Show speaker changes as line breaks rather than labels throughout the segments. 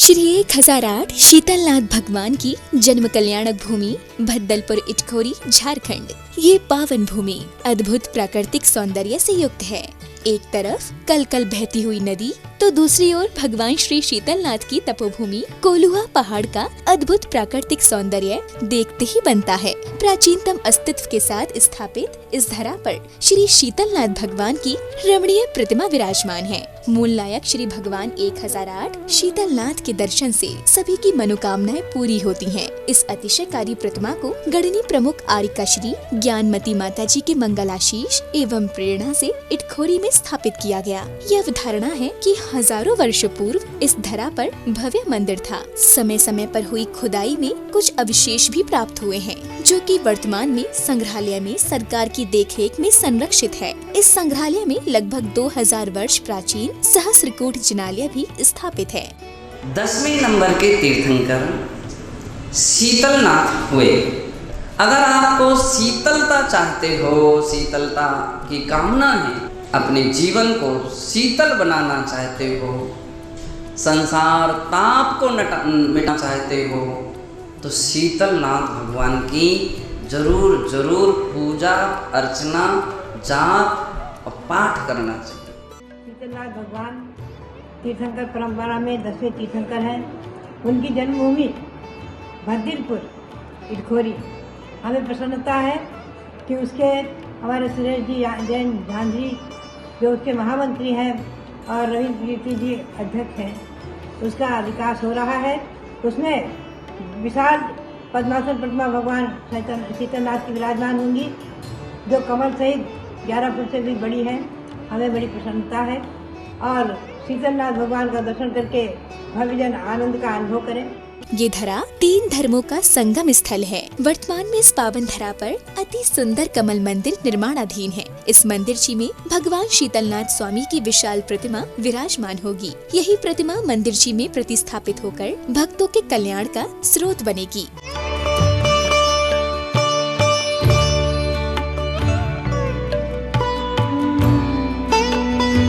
श्री 1008 शीतलनाथ भगवान की जन्म कल्याणक भूमि भद्दलपुर इटखोरी झारखंड। ये पावन भूमि अद्भुत प्राकृतिक सौंदर्य से युक्त है। एक तरफ कल कल बहती हुई नदी तो दूसरी ओर भगवान श्री शीतलनाथ की तपोभूमि कोलुआ पहाड़ का अद्भुत प्राकृतिक सौंदर्य देखते ही बनता है। प्राचीनतम अस्तित्व के साथ स्थापित इस धरा पर श्री शीतलनाथ भगवान की रमणीय प्रतिमा विराजमान है। मूल नायक श्री भगवान 1008 शीतलनाथ के दर्शन से सभी की मनोकामनाएं पूरी होती हैं। इस अतिशयकारी प्रतिमा को गढ़नी प्रमुख आरिका श्री ज्ञानमती माता जी के मंगलाशीष एवं प्रेरणा से इटखोरी में स्थापित किया गया। यह अवधारणा है कि हजारों वर्षों पूर्व इस धरा पर भव्य मंदिर था। समय समय पर हुई खुदाई में कुछ अवशेष भी प्राप्त हुए हैं, जो कि वर्तमान में संग्रहालय में सरकार की देखरेख में संरक्षित है। इस संग्रहालय में लगभग 2000 वर्ष प्राचीन सहस्त्रकूट जिनालय भी स्थापित है।
10वें नंबर के तीर्थंकर शीतलनाथ हुए। अगर आपको शीतलता चाहते हो, शीतलता की कामना है, अपने जीवन को शीतल बनाना चाहते हो, संसार ताप को मिटाना चाहते हो, तो शीतलनाथ भगवान की जरूर जरूर पूजा अर्चना जाप और पाठ करना चाहिए।
शीतलनाथ भगवान तीर्थंकर परंपरा में 10वें तीर्थंकर हैं। उनकी जन्मभूमि भद्दलपुर इटखोरी। हमें प्रसन्नता है कि उसके हमारे सुरेश जी जैन झांझरी जो उसके महामंत्री हैं और रविंद्र कीर्ति जी अध्यक्ष हैं, उसका विकास हो रहा है। उसमें विशाल पद्मासन प्रतिमा भगवान शीतलनाथ की विराजमान होंगी, जो कमल सहित 11 फुट से भी बड़ी है। हमें बड़ी प्रसन्नता है और शीतलनाथ भगवान का दर्शन करके भव्यजन आनंद का अनुभव करें।
ये धरा 3 धर्मों का संगम स्थल है। वर्तमान में इस पावन धरा पर अति सुंदर कमल मंदिर निर्माणाधीन है। इस मंदिर में भगवान शीतलनाथ स्वामी की विशाल प्रतिमा विराजमान होगी। यही प्रतिमा मंदिर में प्रतिस्थापित होकर भक्तों के कल्याण का स्रोत बनेगी।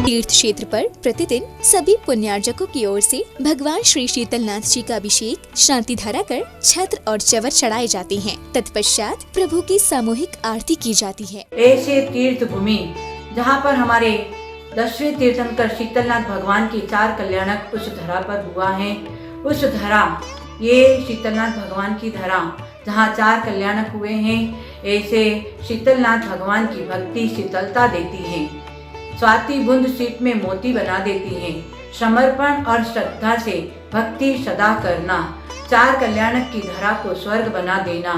तीर्थ क्षेत्र पर प्रतिदिन सभी पुण्यार्जकों की ओर से भगवान श्री शीतलनाथ जी का अभिषेक शांति धारा कर छत्र और चवर चढ़ाए जाते हैं। तत्पश्चात प्रभु की सामूहिक आरती की जाती है।
ऐसे तीर्थ भूमि जहाँ पर हमारे 10वें तीर्थंकर शीतलनाथ भगवान की 4 कल्याणक उस धरा पर हुआ है। उस धरा, ये शीतलनाथ भगवान की धरा जहाँ 4 कल्याणक हुए हैं, ऐसे शीतलनाथ भगवान की भक्ति शीतलता देती है। स्वाति बूंद सीप में मोती बना देती है। समर्पण और श्रद्धा से भक्ति सदा करना, 4 कल्याणक की धरा को स्वर्ग बना देना।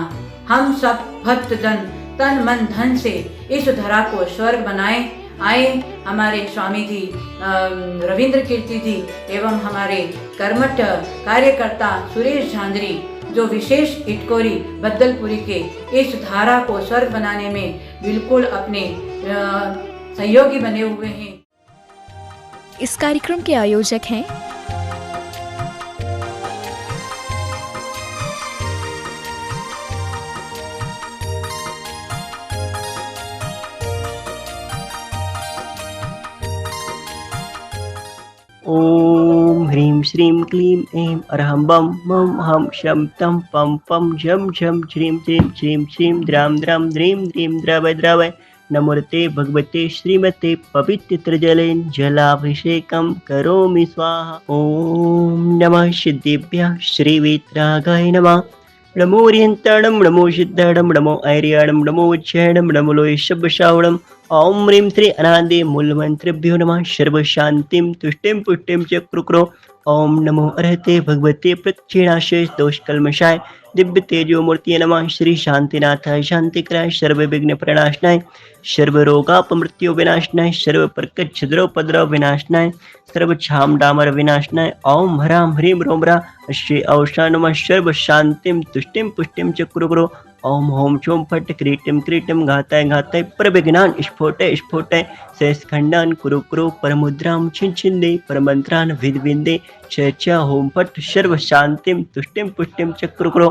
हम सब भक्तजन तन मन धन से इस धरा को स्वर्ग बनाए। आए हमारे स्वामी जी रविंद्र कीर्ति जी एवं हमारे कर्मठ कार्यकर्ता सुरेश झांझरी, जो विशेष इटखोरी भद्दलपुरी के इस धारा को स्वर्ग बनाने में बिल्कुल अपने सहयोगी बने हुए हैं।
इस कार्यक्रम के आयोजक हैं
ओम ह्रीं श्रीं क्लीं ऐं अरहं बम मम हम शम तम पम पम झम झम श्रीं श्रीं श्रीं श्रीं द्राम द्राम द्रीं द्रीं द्रवय द्रवय नमोते भगवते श्रीमते पवित्रजलेन जलाभिषेकं करोमि स्वाहा। ओम नमः सिद्धेभ्यः श्रीवेत्रागाय नमः। नमो ओरियंताणं नमो सिद्धाणं नमो ऐर्याणं नमो उज्जैणं नमो लोयशब्दश्रावणम्। ओम ह्रीं श्री अनादि मूलमंत्रेभ्यो नमः। सर्वशान्तिं तुष्टिं पुष्टिं च कुरुकुरु। ओम नमो अर्हते भगवते प्रक्षिणाशेष दोषकल्मषाय दिव्य तेजो मूर्ति नमः। श्री शांतिनाथाय शांतिकराय सर्व विघ्न प्रणाशनाय सर्व रोगापमृत्यु विनाशनाय सर्व प्रकट छिद्रोपद्रव विनाशनाय सर्व छाम डामर विनाशनाय। ओम ह्रां ह्रीं रोम रा श्री औषा नमः। सर्व शांतिं तुष्टिं पुष्टिं च कुरुकुरु। ओम होम चोम फट क्रीटिम क्रीटिम घाताय घाताय परविघ्नान् स्फोटय स्फोटय शेषखंडान् कुरु कुरु परमुद्रां छिन् छिन्दे परमंत्रान् विद विन्दे च होम फट सर्व शांतिं तुष्टिं पुष्टिं च कुरु कुरु।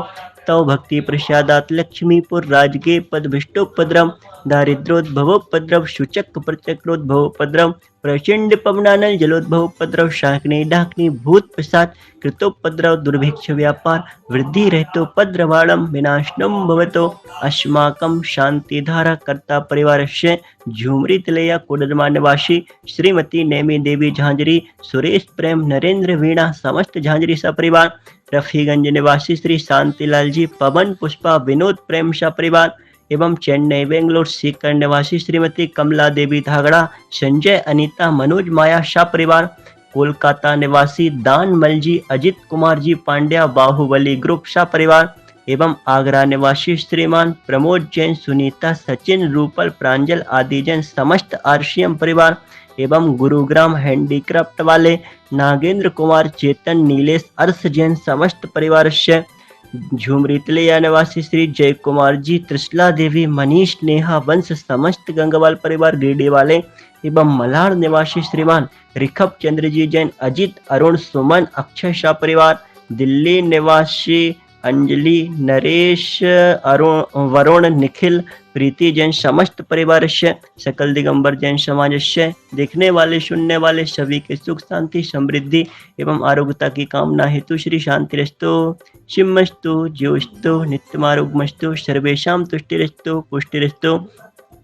तव भक्ति प्रसादात् लक्ष्मीपुर राजगे पदभिष्टोपद्रव दारिद्रोद्भवोपद्रव सूचक प्रचक्रोद्भवोपद्रव प्रचंड पवनानल जलोद्भव उपद्रव शाकनी डाकनी भूत पिशाच कृतोपद्रव दुर्भिक्ष व्यापार वृद्धि रहतोपद्रवाणम विनाशनम भवतो अस्माकं शांतिधारा कर्ता परिवारस्य झुमरी तिलया कोडरमा निवासी श्रीमती नेमी देवी झांझरी सुरेश प्रेम नरेंद्र वीणा समस्त झांझरी सपरिवार रफीगंज निवासी श्री शांतिलाल जी पवन पुष्पा विनोद प्रेम सपरिवार एवं चेन्नई बेंगलोर सीकर निवासी श्रीमती कमला देवी धागड़ा संजय अनीता मनोज माया शाह परिवार कोलकाता निवासी दान मल जी अजित कुमार जी पांड्या बाहुबली ग्रुप शाह परिवार एवं आगरा निवासी श्रीमान प्रमोद जैन सुनीता सचिन रूपल प्रांजल आदि जैन समस्त आरसीएम परिवार एवं गुरुग्राम हैंडीक्राफ्ट वाले नागेंद्र कुमार चेतन नीलेश अर्थ जैन समस्त परिवार से झुमरी तिलया निवासी श्री जय कुमार जी त्रिशला देवी मनीष नेहा वंश समस्त गंगवाल परिवार गिरडी वाले एवं मल्हार निवासी श्रीमान रिखब चंद्र जी जैन अजित अरुण सुमन अक्षय शाह परिवार दिल्ली निवासी अंजलि नरेश अरुण वरुण निखिल प्रीति जैन समस्त परिवार से सकल दिगंबर जैन समाज से देखने वाले सुनने वाले सभी के सुख शांति समृद्धि एवं आरोग्यता की कामना हेतु श्री शांतिरस्तु शिवमस्तु ज्योस्तु नित्यमारोग्यमस्तु सर्वेषां तुष्टिरस्तु पुष्टिरस्तु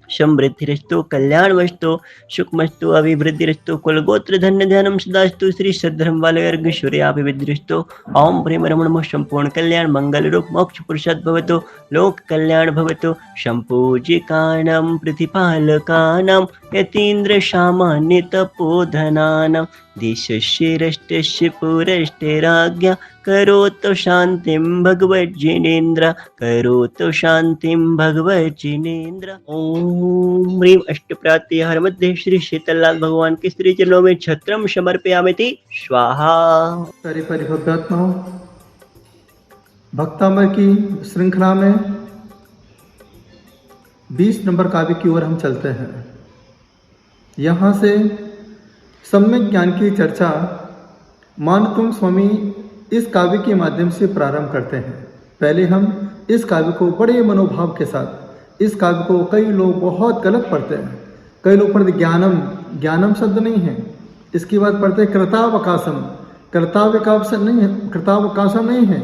समृद्धिरस्तु कल्याणमस्तु सुखमस्तु अभिवृद्धिरस्तु कुलगोत्र धन्य ध्यानम सदास्तु श्री सद्धर्म वाले सूर्याभिवृद्धिरस्तु ओम प्रेम रमण संपूर्ण कल्याण मंगल रूप मोक्ष पुरुषात् भवतु लोक कल्याण भवतु संपूजिकानां प्रतिपालकानां यतीन्द्र सामान्य तपोधनानां देशस्य राष्ट्रस्य पुरस्ते राज्ञा करोतु शांतिं भगवज्जिनेन्द्र करोतु शांतिं भगवज्जिनेन्द्र। ओम ह्रीं अष्टप्रात्यहर मध्ये श्री शीतलनाथ भगवान के श्री चरणों में छत्रम समर्पयामि स्वाहा।
सारे परिभक्तात्माओं, भक्तामृत की श्रृंखला में 20 नंबर काव्य की ओर हम चलते हैं। यहाँ से सम्यक ज्ञान की चर्चा मानतुंग स्वामी इस काव्य के माध्यम से प्रारंभ करते हैं। पहले हम इस काव्य को बड़े मनोभाव के साथ, इस काव्य को कई लोग बहुत गलत पढ़ते हैं। कई लोग पढ़ते ज्ञानम, ज्ञानम शब्द नहीं है। इसके बाद पढ़ते कृतावकाशम, कृतावकाशम नहीं है, कृतावकाशम नहीं है।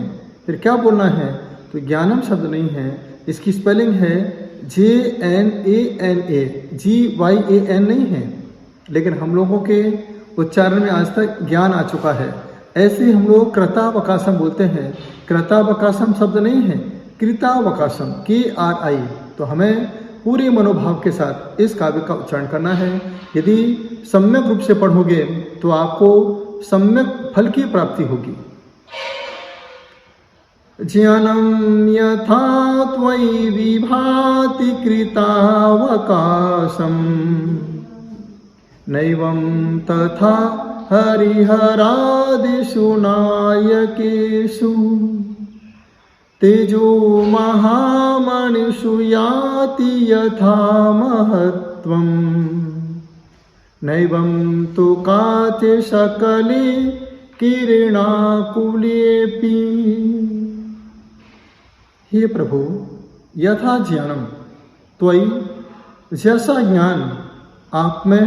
फिर क्या बोलना है? तो ज्ञानम शब्द नहीं है, इसकी स्पेलिंग है JNANA, GYAN नहीं है। लेकिन हम लोगों के उच्चारण में आज तक ज्ञान आ चुका है। ऐसे हम लोग कृतावकाशम बोलते हैं। कृतावकाशम शब्द नहीं है, कृतावकाशम KRI। तो हमें पूरे मनोभाव के साथ इस काव्य का उच्चारण करना है। यदि सम्यक रूप से पढ़ोगे तो आपको सम्यक फल की प्राप्ति होगी। ज्ञानं यथा त्वयि विभाति कृतावकाशं नैवं तथा हरिहरादिषु नायकेषु तेजो महामणिषु याति यथा महत्त्वं नैवं तु काचे सकले किरणाकुलेऽपि। हे प्रभु, यथा ज्ञानम त्वयि, जैसा ज्ञान आप में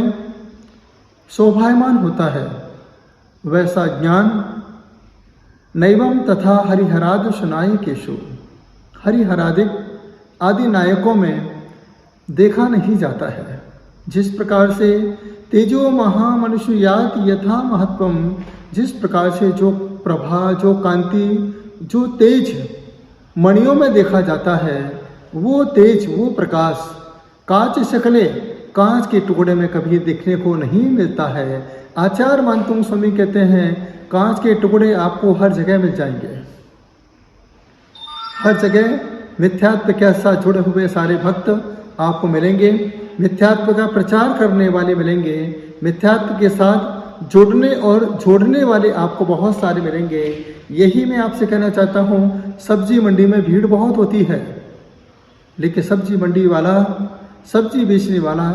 शोभायमान होता है वैसा ज्ञान नैवम तथा हरिहरादिषु नायकेषु, हरिहरादिक आदि नायकों में देखा नहीं जाता है। जिस प्रकार से तेजो महामनुष्य याति यथा महत्वम, जिस प्रकार से जो प्रभा, जो कांति, जो तेज मणियों में देखा जाता है, वो तेज, वो प्रकाश कांच शकले, कांच के टुकड़े में कभी देखने को नहीं मिलता है। आचार्य मानतुंग स्वामी कहते हैं कांच के टुकड़े आपको हर जगह मिल जाएंगे। हर जगह मिथ्यात्व के साथ जुड़े हुए सारे भक्त आपको मिलेंगे। मिथ्यात्व का प्रचार करने वाले मिलेंगे। मिथ्यात्व के साथ जुड़ने और जोड़ने वाले आपको बहुत सारे मिलेंगे। यही मैं आपसे कहना चाहता हूँ। सब्जी मंडी में भीड़ बहुत होती है, लेकिन सब्जी मंडी वाला, सब्जी बेचने वाला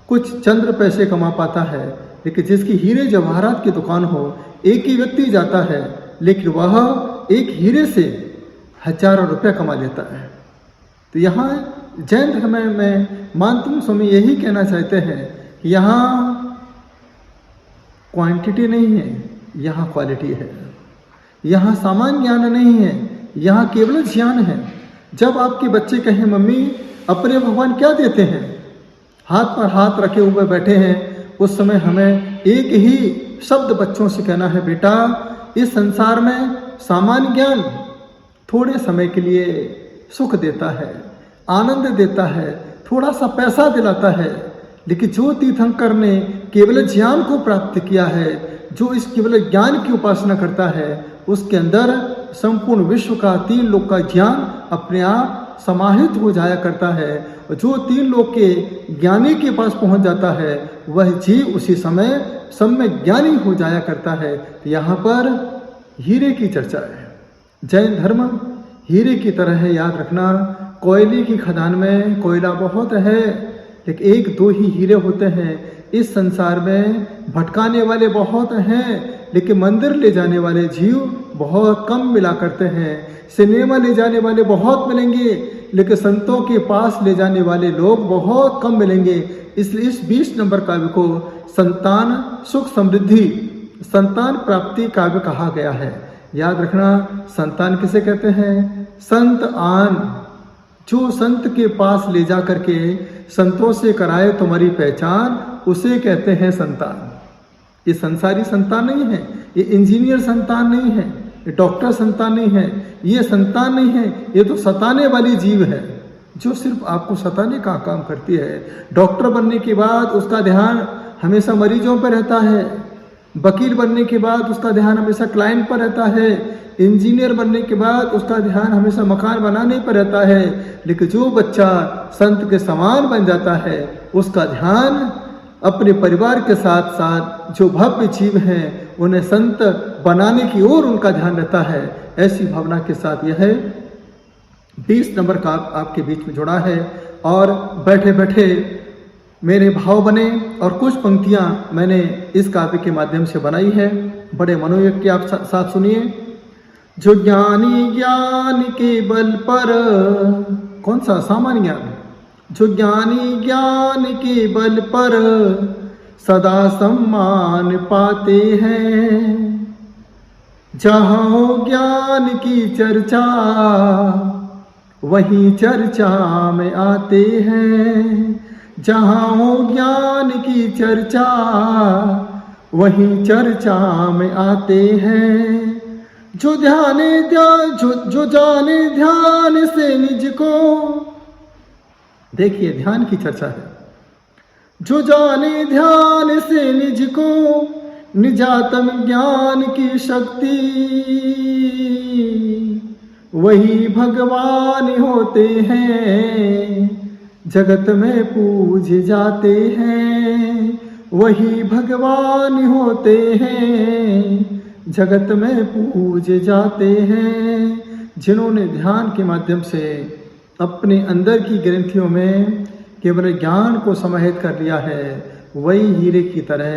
कुछ चंद्र पैसे कमा पाता है। लेकिन जिसकी हीरे जवाहरात की दुकान हो, एक ही व्यक्ति जाता है लेकिन वह एक हीरे से हजारों रुपये कमा लेता है। तो यहाँ जैन धर्म में मानतुंग स्वामी यही कहना चाहते हैं, यहाँ क्वांटिटी नहीं है, यहाँ क्वालिटी है। यहाँ सामान्य ज्ञान नहीं है, यहाँ केवल ज्ञान है। जब आपके बच्चे कहें मम्मी अपने भगवान क्या देते हैं, हाथ पर हाथ रखे हुए बैठे हैं, उस समय हमें एक ही शब्द बच्चों से कहना है, बेटा इस संसार में सामान्य ज्ञान थोड़े समय के लिए सुख देता है, आनंद देता है, थोड़ा सा पैसा दिलाता है, लेकिन जो तीर्थंकर ने केवल ज्ञान को प्राप्त किया है, जो इस केवल ज्ञान की उपासना करता है, उसके अंदर संपूर्ण विश्व का 3 लोक का ज्ञान अपने आप समाहित हो जाया करता है। और जो 3 लोक के ज्ञानी के पास पहुंच जाता है, वह जीव उसी समय सम्यक ज्ञानी हो जाया करता है। यहाँ पर हीरे की चर्चा है। जैन धर्म हीरे की तरह है, याद रखना। कोयले की खदान में कोयला बहुत है, लेकिन 1-2 ही हीरे होते हैं। इस संसार में भटकाने वाले बहुत हैं, लेकिन मंदिर ले जाने वाले जीव बहुत कम मिला करते हैं। सिनेमा ले जाने वाले बहुत मिलेंगे, लेकिन संतों के पास ले जाने वाले लोग बहुत कम मिलेंगे। इसलिए इस 20 नंबर काव्य को संतान सुख समृद्धि, संतान प्राप्ति काव्य कहा गया है। याद रखना, संतान किसे कहते हैं? संत आन, जो संत के पास ले जा करके संतों से कराए तुम्हारी पहचान, उसे कहते हैं संतान। ये संसारी संतान नहीं है, ये इंजीनियर संतान नहीं है, ये डॉक्टर संतान नहीं है, ये संतान नहीं है, ये तो सताने वाली जीव है, जो सिर्फ आपको सताने का काम करती है। डॉक्टर बनने के बाद उसका ध्यान हमेशा मरीजों पर रहता है, वकील बनने के बाद उसका ध्यान हमेशा क्लाइंट पर रहता है, इंजीनियर बनने के बाद उसका ध्यान हमेशा मकान बनाने पर रहता है। लेकिन जो बच्चा संत के समान बन जाता है, उसका ध्यान अपने परिवार के साथ साथ जो भव्य जीव हैं उन्हें संत बनाने की ओर उनका ध्यान रहता है। ऐसी भावना के साथ यह 20 नंबर का आपके बीच में जुड़ा है। और बैठे बैठे मेरे भाव बने और कुछ पंक्तियां मैंने इस काव्य के माध्यम से बनाई है, बड़े मनोयोग के आप साथ सुनिए। जो ज्ञानी ज्ञान के बल पर, कौन सा सामान्य ज्ञान, जो ज्ञानी ज्ञान के बल पर सदा सम्मान पाते हैं, जहाँ हो ज्ञान की चर्चा वहीं चर्चा में आते हैं, जहाँ हो ज्ञान की चर्चा वहीं चर्चा में आते हैं। जो जाने ध्यान से निज को, देखिए ध्यान की चर्चा है। जो जाने ध्यान से निज को निजातम ज्ञान की शक्ति, वही भगवान होते हैं, जगत में पूज जाते हैं, वही भगवान होते हैं, जगत में पूज जाते हैं। जिन्होंने ध्यान के माध्यम से अपने अंदर की ग्रंथियों में केवल ज्ञान को समाहित कर लिया है, वही हीरे की तरह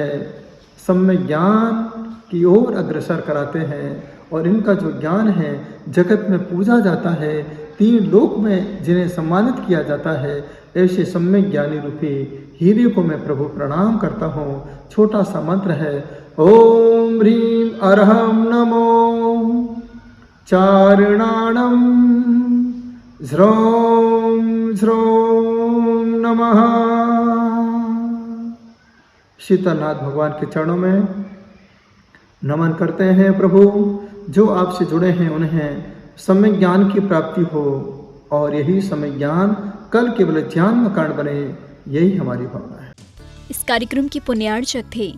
सम्यक ज्ञान की ओर अग्रसर कराते हैं। और इनका जो ज्ञान है जगत में पूजा जाता है, 3 लोक में जिन्हें सम्मानित किया जाता है। ऐसे सम्यक ज्ञानी रूपी हीरे को मैं प्रभु प्रणाम करता हूँ। छोटा सा मंत्र है, ओम ह्रीं अरहम नमो चारणाणम ह्रौं ह्रौं नमः। शीतलनाथ भगवान के चरणों में नमन करते हैं। प्रभु जो आपसे जुड़े हैं उन्हें सम्यक ज्ञान की प्राप्ति हो, और यही सम्यक ज्ञान कल केवल ज्ञान का कारण बने, यही हमारी भावना है।
इस कार्यक्रम के पुण्यार्चक थे